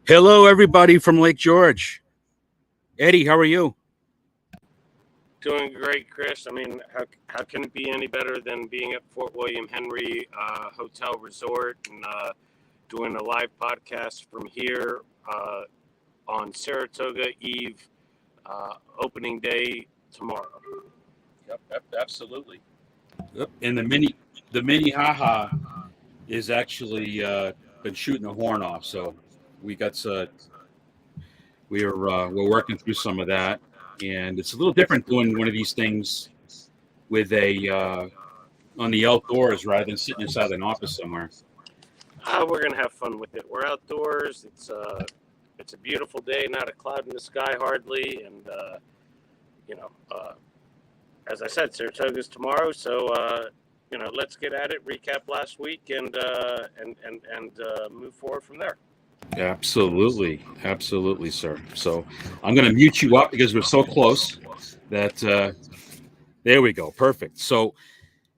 Hello, everybody from Lake George. Eddie, how are you? Doing great, Chris. I mean, how can it be any better than being at Fort William Henry Hotel Resort and doing a live podcast from here on Saratoga Eve, opening day tomorrow. Yep, absolutely. Yep. And the mini haha is actually been shooting the horn off. So we got we're working through some of that, and it's a little different doing one of these things with a on the outdoors rather than sitting inside an office somewhere. We're gonna have fun with it. We're outdoors. It's a beautiful day, not a cloud in the sky hardly, and you know, uh, as I said, Saratoga's tomorrow. So let's get at it. Recap last week and move forward from there. Absolutely, sir. So I'm going to mute you up because we're so close that there we go. Perfect. So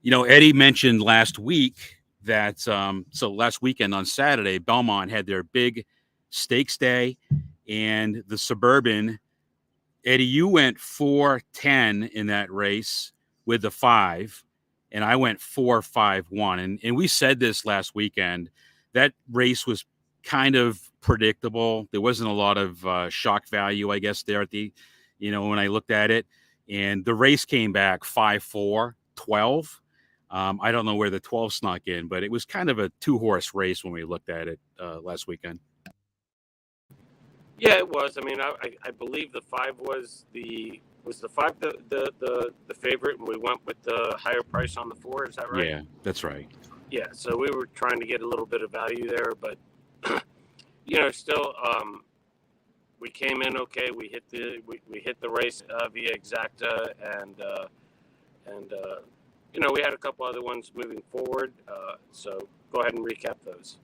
Eddie mentioned last week that so last weekend on Saturday, Belmont had their big stakes day, and the Suburban. Eddie, you went 4-10 in that race with the 5, and I went 4-5-1. And we said this last weekend. That race was kind of predictable. There wasn't a lot of shock value, I guess, there at the, when I looked at it. And the race came back 5-4, 12. I don't know where the 12 snuck in, but it was kind of a 2-horse race when we looked at it last weekend. Yeah, it was. I mean, I believe the 5 was the 5 the favorite, and we went with the higher price on the 4. Is that right? Yeah, that's right. Yeah, so we were trying to get a little bit of value there, but still, we came in okay. We hit the race via Exacta, and we had a couple other ones moving forward. So go ahead and recap those.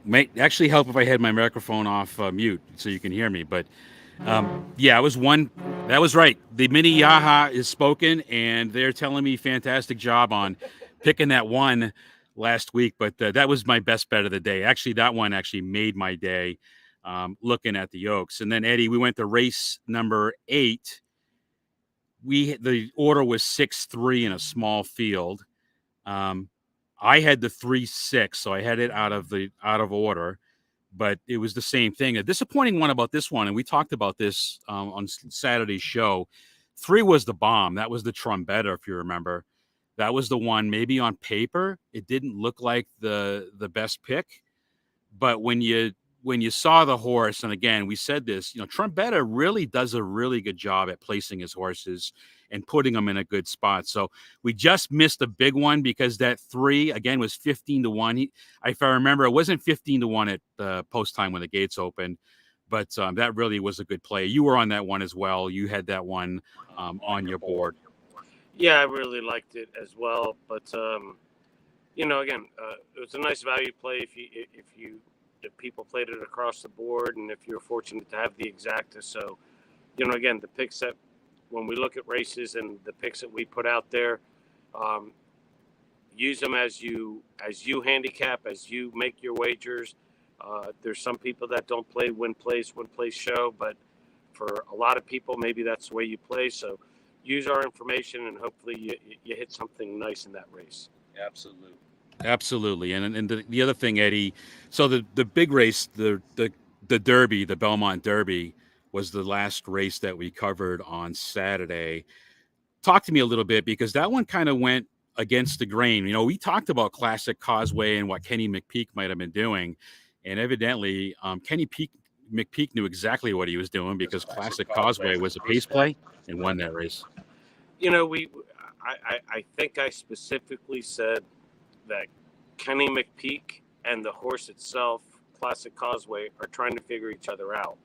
Might actually help if I had my microphone off mute so you can hear me. But I was one. That was right. The mini Yaha is spoken, and they're telling me fantastic job on picking that one last week. But that was my best bet of the day. Actually, that one actually made my day looking at the Oaks. And then, Eddie, we went to race number 8. The order was 6-3 in a small field. I had the 3-6, so I had it out of order, but it was the same thing. A disappointing one about this one, and we talked about this on Saturday's show. 3 was the bomb. That was the Trombetta, if you remember. That was the one. Maybe on paper, it didn't look like the best pick, but when you saw the horse, and again, we said this, Trombetta really does a really good job at placing his horses and putting them in a good spot. So we just missed a big one because that 3 again was 15-1. If I remember, it wasn't 15-1 at the post time when the gates opened, but that really was a good play. You were on that one as well. You had that one on your board. Yeah, I really liked it as well. But again, it was a nice value play if people played it across the board, and if you're fortunate to have the Exacta. So, again, the picks that when we look at races and the picks that we put out there, use them as you handicap, as you make your wagers. There's some people that don't play win plays show, but for a lot of people, maybe that's the way you play. So use our information, and hopefully you hit something nice in that race. Absolutely. And the other thing, Eddie, so the big race, the Derby, the Belmont Derby, was the last race that we covered on Saturday. Talk to me a little bit, because that one kind of went against the grain. We talked about Classic Causeway and what Kenny McPeek might have been doing, and evidently Kenny McPeek knew exactly what he was doing, because Classic Causeway was a pace play and won that race. I think I specifically said that Kenny McPeek and the horse itself, Classic Causeway, are trying to figure each other out.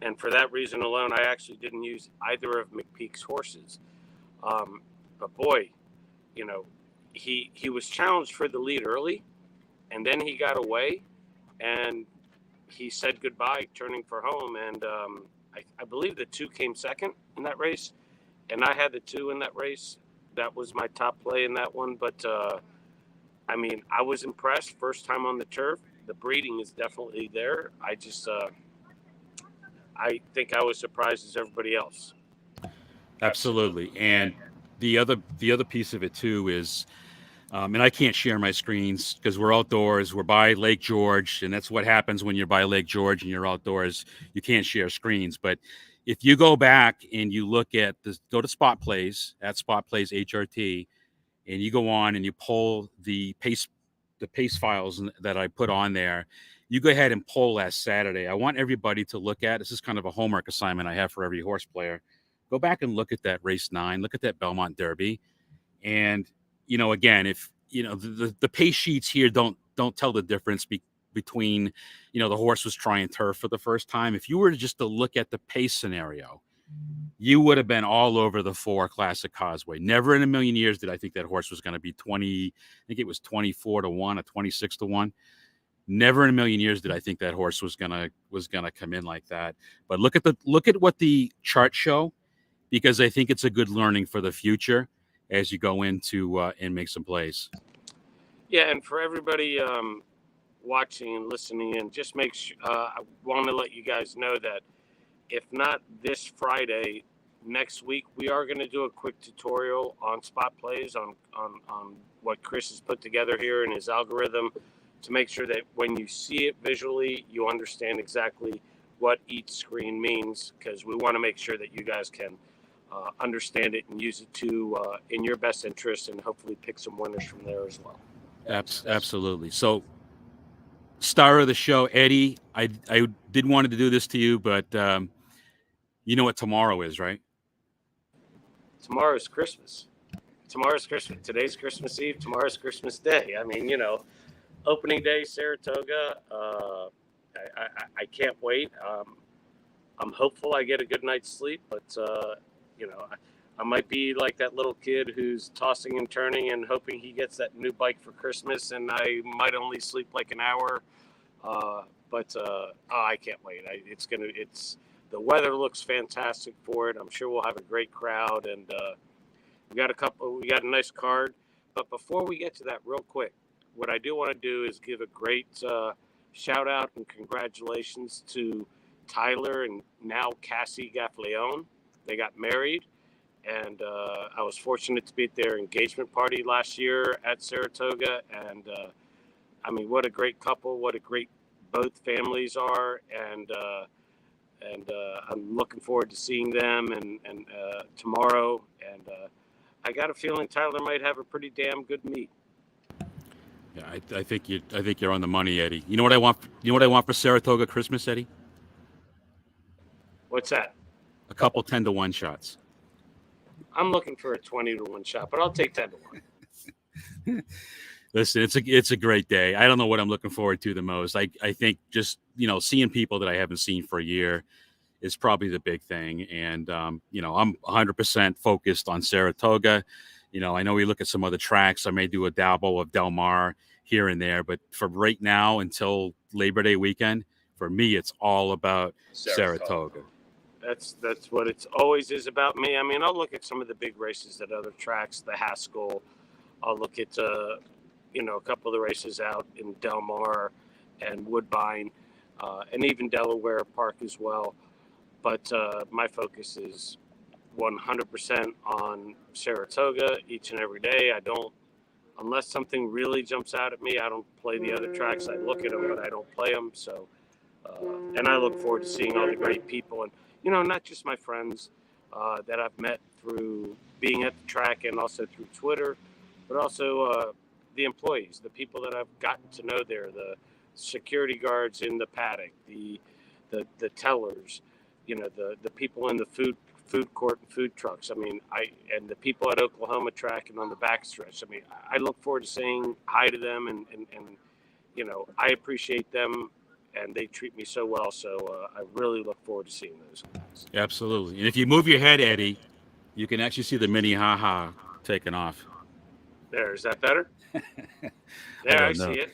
And for that reason alone, I actually didn't use either of McPeek's horses. But boy, he was challenged for the lead early, and then he got away, and he said goodbye, turning for home. And I believe the 2 came second in that race, and I had the 2 in that race. That was my top play in that one. But I mean, I was impressed. First time on the turf. The breeding is definitely there. I just I think I was surprised as everybody else. Absolutely. And the other piece of it too is, and I can't share my screens because we're outdoors. We're by Lake George, and that's what happens when you're by Lake George and you're outdoors. You can't share screens. But if you go back and you look at this, go to SpotPlays at SpotPlays HRT, and you go on and you pull the pace files that I put on there. You go ahead and pull last Saturday. I want everybody to look at. This is kind of a homework assignment I have for every horse player. Go back and look at that race 9. Look at that Belmont Derby, and again, if the pace sheets here don't tell the difference between the horse was trying turf for the first time. If you were just to look at the pace scenario, you would have been all over the 4 Classic Causeway. Never in a million years did I think that horse was going to be 20. I think it was 24-1 or 26-1. Never in a million years did I think that horse was gonna come in like that. But look at what the charts show, because I think it's a good learning for the future as you go into and make some plays. Yeah, and for everybody watching and listening in, just make sure. I want to let you guys know that if not this Friday, next week we are going to do a quick tutorial on SpotPlays on what Chris has put together here in his algorithm, to make sure that when you see it visually, you understand exactly what each screen means, because we want to make sure that you guys can understand it and use it to in your best interest, and hopefully pick some winners from there as well. Absolutely. So, star of the show, Eddie, I didn't want to do this to you, but you know what tomorrow is, right? Tomorrow's Christmas. Today's Christmas Eve. Tomorrow's Christmas Day. I mean, opening day, Saratoga. I can't wait. I'm hopeful I get a good night's sleep, but I might be like that little kid who's tossing and turning and hoping he gets that new bike for Christmas, and I might only sleep like an hour. But I can't wait. The weather looks fantastic for it. I'm sure we'll have a great crowd, and we got a nice card. But before we get to that, real quick, what I do want to do is give a great shout out and congratulations to Tyler and now Cassie Gaffleone. They got married, and I was fortunate to be at their engagement party last year at Saratoga. And I mean, what a great couple! What a great both families are, and I'm looking forward to seeing them and tomorrow. And I got a feeling Tyler might have a pretty damn good meet. Yeah, I think you're on the money, Eddie. You know what I want? You know what I want for Saratoga Christmas, Eddie? What's that? A couple 10-1 shots. I'm looking for a 20-1 shot, but I'll take 10-1. Listen, it's a great day. I don't know what I'm looking forward to the most. I think just seeing people that I haven't seen for a year is probably the big thing. And I'm 100% focused on Saratoga. I know we look at some other tracks. I may do a dabble of Del Mar here and there, but for right now until Labor Day weekend, for me, it's all about Saratoga. That's what it's always is about me. I mean, I'll look at some of the big races at other tracks, the Haskell. I'll look at a couple of the races out in Del Mar and Woodbine, and even Delaware Park as well. But my focus is 100% on Saratoga each and every day. I don't, unless something really jumps out at me, I don't play the other tracks. I look at them, but I don't play them. So, and I look forward to seeing all the great people, and not just my friends that I've met through being at the track and also through Twitter, but also the employees, the people that I've gotten to know there, the security guards in the paddock, the tellers, the people in the food court and food trucks. I mean, and the people at Oklahoma track and on the backstretch. I mean, I look forward to saying hi to them, and I appreciate them, and they treat me so well. So I really look forward to seeing those guys. Absolutely. And if you move your head, Eddie, you can actually see the Minnehaha taking off. There, is that better? I There, I don't know. see it.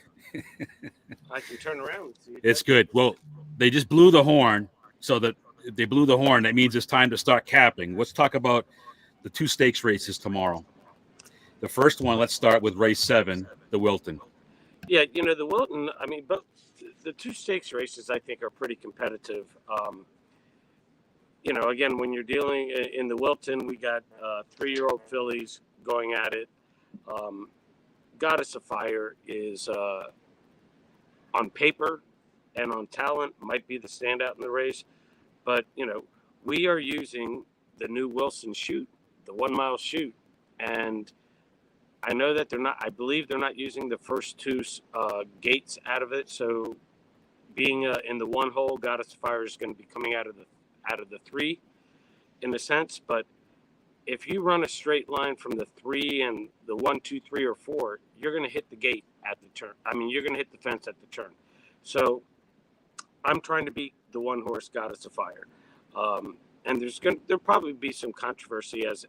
I can turn around and see it. It's good. Well, they just blew the horn, so that they blew the horn. That means it's time to start capping. Let's talk about the 2 stakes races tomorrow. The first one, let's start with race 7, the Wilton. Yeah, the Wilton. I mean, but the 2 stakes races I think are pretty competitive. Again, when you're dealing in the Wilton, we got 3-year-old fillies going at it. Goddess of Fire is on paper and on talent might be the standout in the race, but we are using the new Wilson chute, the 1 mile chute, and I know that I believe they're not using the first 2 gates out of it. So being in the 1 hole, Goddess of Fire is going to be coming out of the 3 in a sense. But if you run a straight line from the 3 and the 1, 2, 3, or 4, you're going to hit the gate at the turn. I mean, you're going to hit the fence at the turn. So I'm trying to beat the 1 horse Goddess of Fire. And there'll probably be some controversy as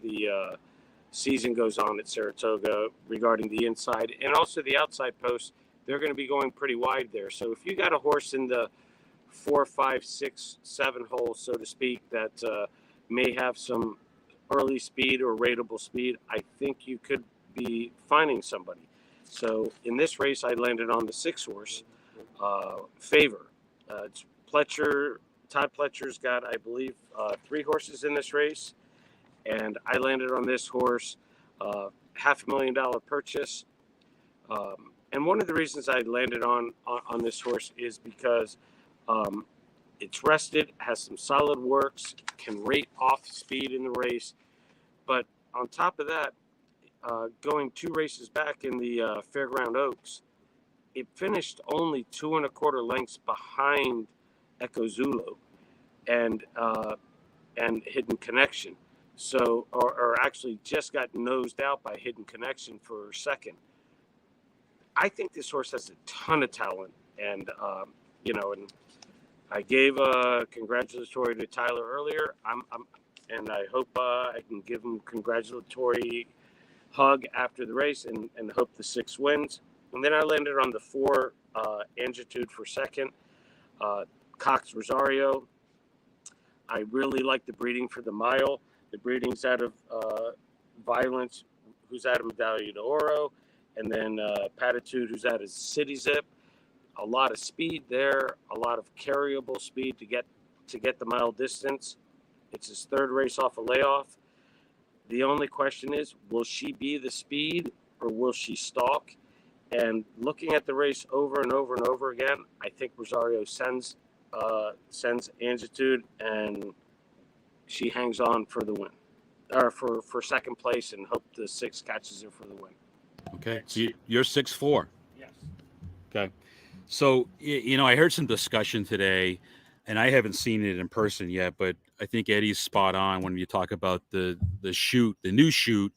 the season goes on at Saratoga regarding the inside and also the outside post. They're going to be going pretty wide there. So if you got a horse in the 4, 5, 6, 7 hole, so to speak, that may have some early speed or rateable speed, I think you could be finding somebody. So in this race, I landed on the 6 horse, Favor. It's Pletcher. Todd Pletcher's got, I believe, 3 horses in this race. And I landed on this horse, $500,000 purchase. And one of the reasons I landed on this horse is because it's rested, has some solid works, can rate off speed in the race. But on top of that, going 2 races back in the Fairground Oaks, it finished only 2 1/4 lengths behind Echo Zulu and Hidden Connection. So, or actually just got nosed out by Hidden Connection for second. I think this horse has a ton of talent, and and I gave a congratulatory to Tyler earlier. And I hope I can give him a congratulatory hug after the race, and hope the 6 wins. And then I landed on the 4 Angitude for second, Cox Rosario. I really like the breeding for the mile. The breeding's out of Violence, who's out of Medaglia d'Oro, and then Patitude, who's out of City Zip. A lot of speed there, a lot of carryable speed to get the mile distance. It's his 3rd race off a layoff. The only question is, will she be the speed or will she stalk? And looking at the race over and over and over again, I think Rosario sends Angitude, and she hangs on for the win, or for second place, and hope the 6 catches her for the win. Okay, so you're 6'4". Yes. Okay, so I heard some discussion today, and I haven't seen it in person yet, but I think Eddie's spot on when you talk about the chute, the new chute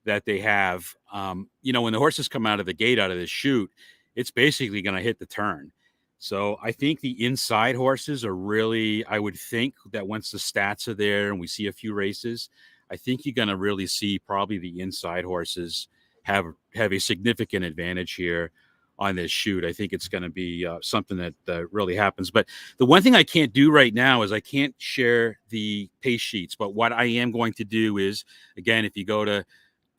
that they have. When the horses come out of the gate out of the chute, it's basically going to hit the turn. So I think the inside horses are really, I would think that once the stats are there and we see a few races, I think you're going to really see probably the inside horses have a significant advantage here on this chute. I think it's going to be something that really happens. But the one thing I can't do right now is I can't share the pace sheets. But what I am going to do is, again, if you go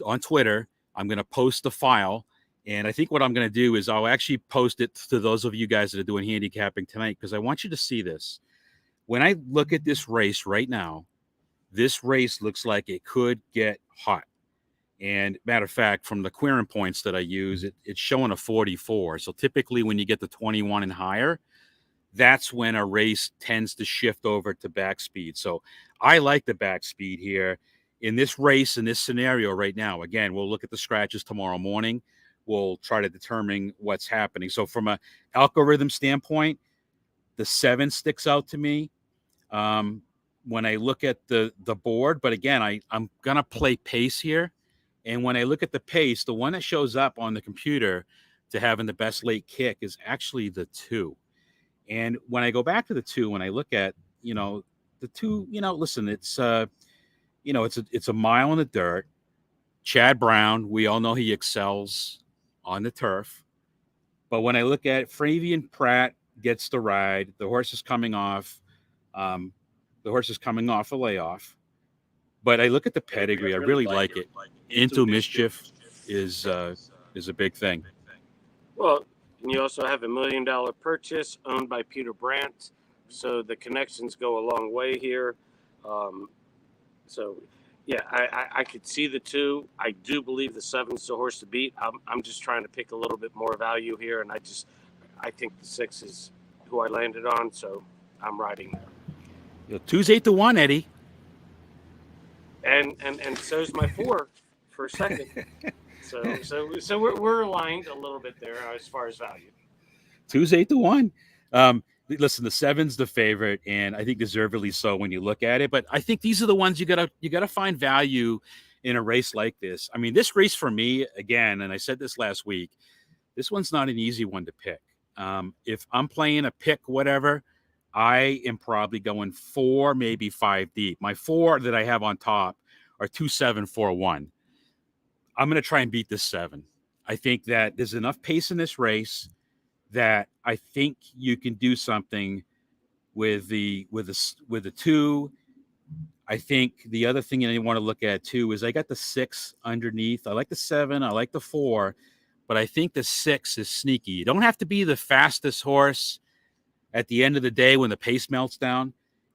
on Twitter, I'm going to post the file. And I think what I'm going to do is I'll actually post it to those of you guys that are doing handicapping tonight, because I want you to see this. When I look at this race right now, this race looks like it could get hot. And matter of fact, from the querying points that I use, it's showing a 44. So typically when you get to 21 and higher, that's when a race tends to shift over to back speed. So I like the back speed here in this race, in this scenario right now. Again, we'll look at the scratches tomorrow morning. We'll try to determine what's happening. So from a algorithm standpoint, the 7 sticks out to me when I look at the board. But again, I'm going to play pace here. And when I look at the pace, the one that shows up on the computer to having the best late kick is actually the 2. And when I go back to the 2, when I look at, the 2, listen, it's, it's a mile in the dirt. Chad Brown, we all know he excels on the turf. But when I look at Flavian Pratt gets the ride, the horse is coming off. The horse is coming off a layoff. But I look at the pedigree. I really like it. Into Mischief is a big thing. Well, and you also have $1 million purchase owned by Peter Brandt, so the connections go a long way here. So, yeah, I could see the 2. I do believe the 7's the horse to beat. I'm just trying to pick a little bit more value here, and I think the 6 is who I landed on, so I'm riding there. 2's 8 to 1, Eddie. And so's my 4 for second. So we're aligned a little bit there as far as value. 2's 8 to 1. Listen, the 7's the favorite, and I think deservedly so when you look at it. But I think these are the ones you gotta find value in a race like this. I mean, this race for me, again, and I said this last week, this one's not an easy one to pick. If I'm playing a pick, whatever, I am probably going 4, maybe 5 deep. My 4 that I have on top are 2, 7, 4, 1. I'm going to try and beat this 7. I think that there's enough pace in this race that I think you can do something with the 2. I think the other thing you want to look at too is I got the 6 underneath. I like the 7. I like the 4, but I think the 6 is sneaky. You don't have to be the fastest horse at the end of the day when the pace melts down.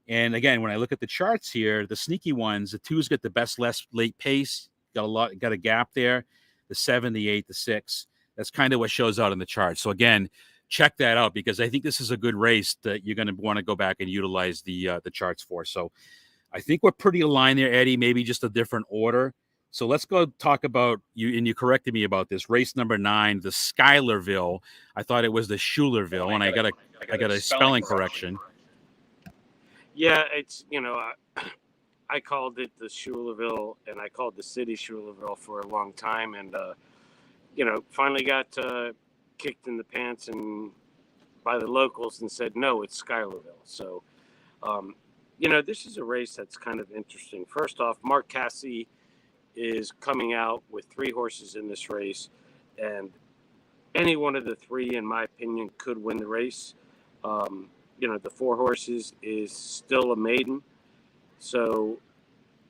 And again, when I look at the charts here, the sneaky ones, the 2's got the best late pace. Got a gap there. The 7, the 8, the 6. That's kind of what shows out in the chart. So again, check that out because I think this is a good race that you're going to want to go back and utilize the charts for. So I think we're pretty aligned there, Eddie. Maybe just a different order. So let's go talk about you. And you corrected me about this race number 9, the Schuylerville. I thought it was the Schuylerville, and I got a spelling correction. Yeah, it's I called it the Schuylerville, and I called the city Schuylerville for a long time, and finally got kicked in the pants and by the locals and said no, it's Schuylerville. So, this is a race that's kind of interesting. First off, Mark Casse is coming out with 3 horses in this race, and any one of the 3, in my opinion, could win the race. The 4 horses is still a maiden. So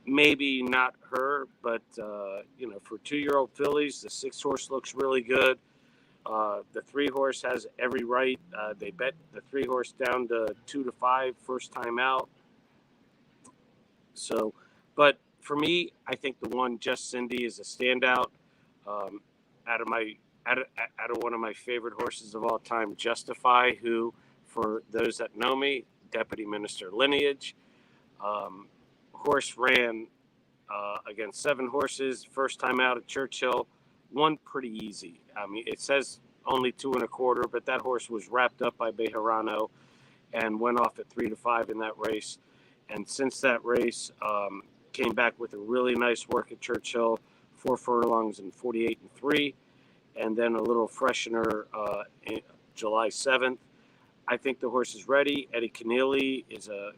maybe not her, but, for 2-year-old fillies, the 6 horse looks really good. The 3 horse has every right. They bet the 3 horse down to 2 to 5 first time out. So, but for me, I think the 1 Just Cindy is a standout. Out of one of my favorite horses of all time, Justify, who, for those that know me, deputy minister lineage. Horse ran against 7 horses, first time out at Churchill, won pretty easy. I mean, it says only 2 1/4, but that horse was wrapped up by Bejarano and went off at 3 to 5 in that race. And since that race, came back with a really nice work at Churchill, 4 furlongs and 48 and 3, and then a little freshener July 7th. I think the horse is ready. Eddie Keneally is a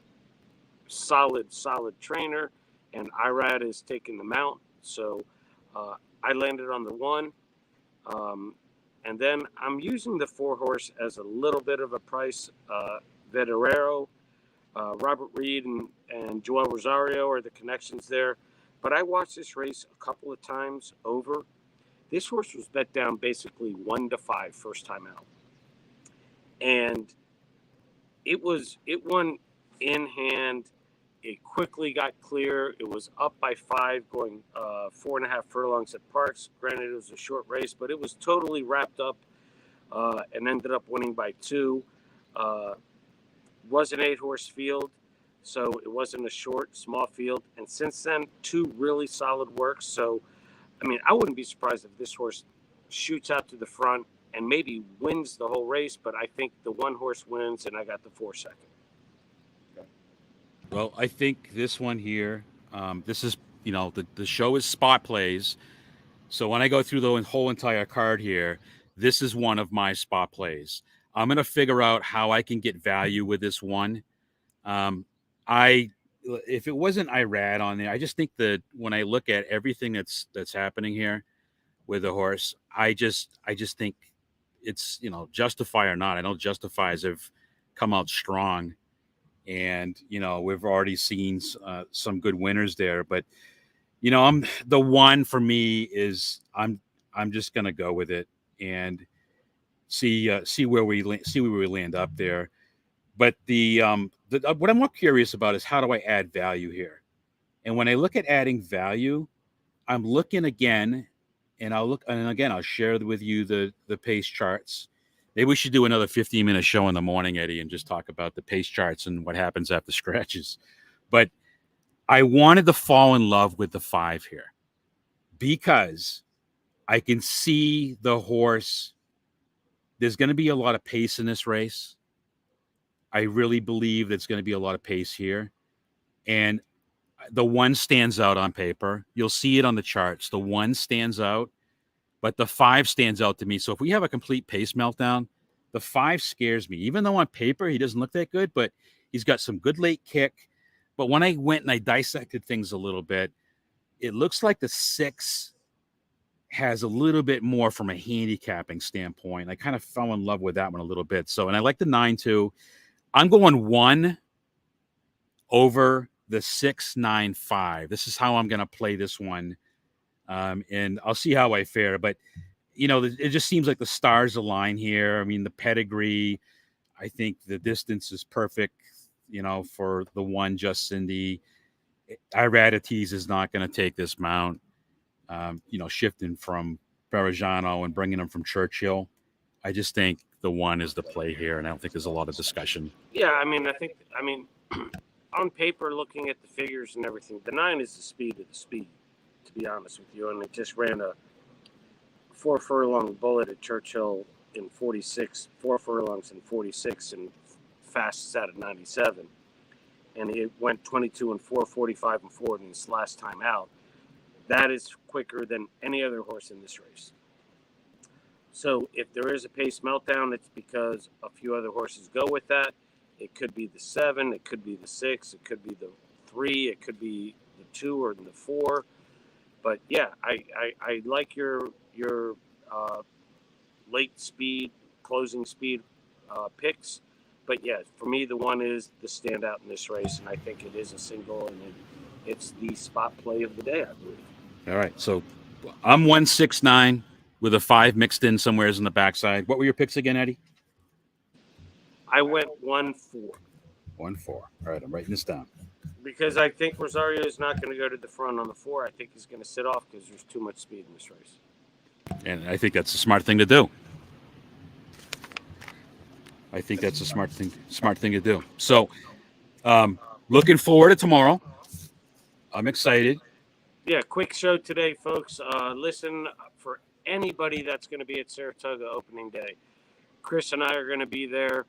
solid trainer, and Irad is taking the mount. So I landed on the 1. And then I'm using the 4 horse as a little bit of a price. Veterero, Robert Reed and Joel Rosario are the connections there. But I watched this race a couple of times over. This horse was bet down basically 1 to 5 first time out. And it won in hand. It quickly got clear. It was up by 5 going 4.5 furlongs at Parks. Granted, it was a short race, but it was totally wrapped up and ended up winning by 2. Was an 8-horse field, so it wasn't a short, small field. And since then, 2 really solid works. So, I mean, I wouldn't be surprised if this horse shoots out to the front and maybe wins the whole race, but I think the 1 horse wins, and I got the 4 second. Well, I think this one here, this is, the show is SpotPlays. So when I go through the whole entire card here, this is one of my SpotPlays. I'm going to figure out how I can get value with this one. I if it wasn't Irad on there, I just think that when I look at everything that's happening here with the horse, I just think it's, Justify or not. I know Justifies have come out strong, and we've already seen some good winners there. But I'm the one for me is I'm just gonna go with it and see where we land up there. But what I'm more curious about is how do I add value here? And when I look at adding value, I'm looking again, and I'll share with you the pace charts. Maybe we should do another 15-minute show in the morning, Eddie, and just talk about the pace charts and what happens after scratches. But I wanted to fall in love with the 5 here because I can see the horse. There's going to be a lot of pace in this race. I really believe there's going to be a lot of pace here. And the 1 stands out on paper. You'll see it on the charts. The 1 stands out, but the 5 stands out to me. So if we have a complete pace meltdown, the 5 scares me. Even though on paper he doesn't look that good, but he's got some good late kick. But when I went and I dissected things a little bit, it looks like the 6 has a little bit more from a handicapping standpoint. I kind of fell in love with that one a little bit. So, and I like the 9 too. I'm going 1 over the 6-9-5. This is how I'm going to play this one. And I'll see how I fare. But, it just seems like the stars align here. I mean, the pedigree, I think the distance is perfect, for the 1 Just Cindy. Iradites is not going to take this mount, shifting from Barragano and bringing him from Churchill. I just think the 1 is the play here, and I don't think there's a lot of discussion. Yeah, I mean, on paper, looking at the figures and everything, the 9 is the speed of the speed, to be honest with you. And it just ran a 4 furlong bullet at Churchill in 46, 4 furlongs in 46, and fastest out of 97. And he went 22 and 4, 45 and 4 in his last time out. That is quicker than any other horse in this race. So if there is a pace meltdown, it's because a few other horses go with that. It could be the 7, it could be the 6, it could be the 3, it could be the 2 or the 4. But yeah, I like your late speed, closing speed picks. But yeah, for me, the 1 is the standout in this race, and I think it is a single, and it's the spot play of the day, I believe. All right, so I'm 1-6-9 with a 5 mixed in somewheres in the backside. What were your picks again, Eddie? I went 1-4. 1-4. All right, I'm writing this down. Because I think Rosario is not going to go to the front on the 4. I think he's going to sit off because there's too much speed in this race. And I think that's a smart thing to do. I think that's a smart thing to do. So, looking forward to tomorrow. I'm excited. Yeah, quick show today, folks. Listen, for anybody that's going to be at Saratoga opening day, Chris and I are going to be there.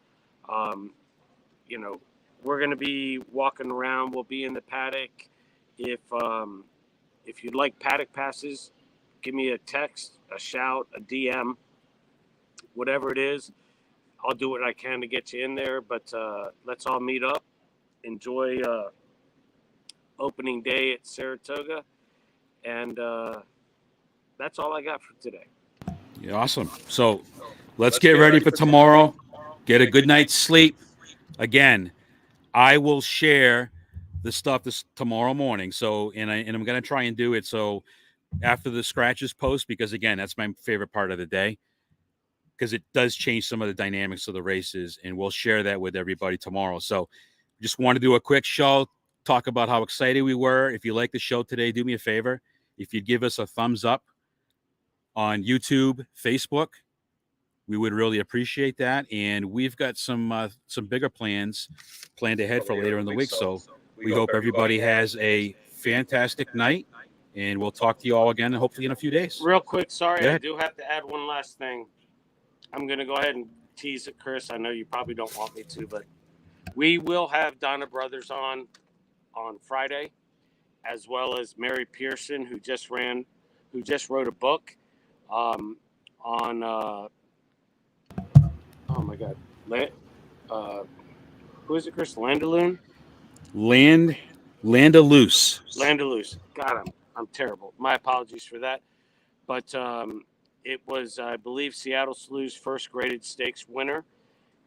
We're going to be walking around. We'll be in the paddock. If you'd like paddock passes, give me a text, a shout, a DM, whatever it is. I'll do what I can to get you in there. But let's all meet up, enjoy opening day at Saratoga, and that's all I got for today. Yeah, awesome. So let's get ready for tomorrow. Get a good night's sleep. Again, I will share the stuff this tomorrow morning. So, and I'm going to try and do it so after the scratches post, because again, that's my favorite part of the day, because it does change some of the dynamics of the races, and we'll share that with everybody tomorrow. So just want to do a quick show, talk about how excited we were. If you like the show today, do me a favor. If you'd give us a thumbs up on YouTube, Facebook, we would really appreciate that. And we've got some bigger planned ahead for later in the week. So we hope everybody has a fantastic night, and we'll talk to you all again, hopefully in a few days. Real quick, sorry, I do have to add one last thing. I'm going to go ahead and tease it, Chris. I know you probably don't want me to, but we will have Donna Brothers on Friday, as well as Mary Pearson, who just wrote a book on oh my God, who is it, Chris? Landaloon? Landaloose. Landaloose. God, I'm terrible. My apologies for that. But it was, I believe, Seattle Slew's first graded stakes winner.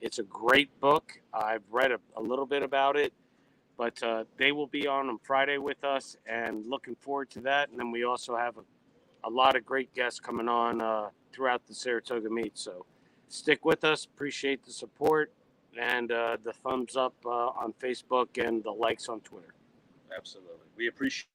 It's a great book. I've read a little bit about it, but they will be on Friday with us, and looking forward to that. And then we also have a lot of great guests coming on throughout the Saratoga meet. So stick with us. Appreciate the support and the thumbs up on Facebook and the likes on Twitter. Absolutely. We appreciate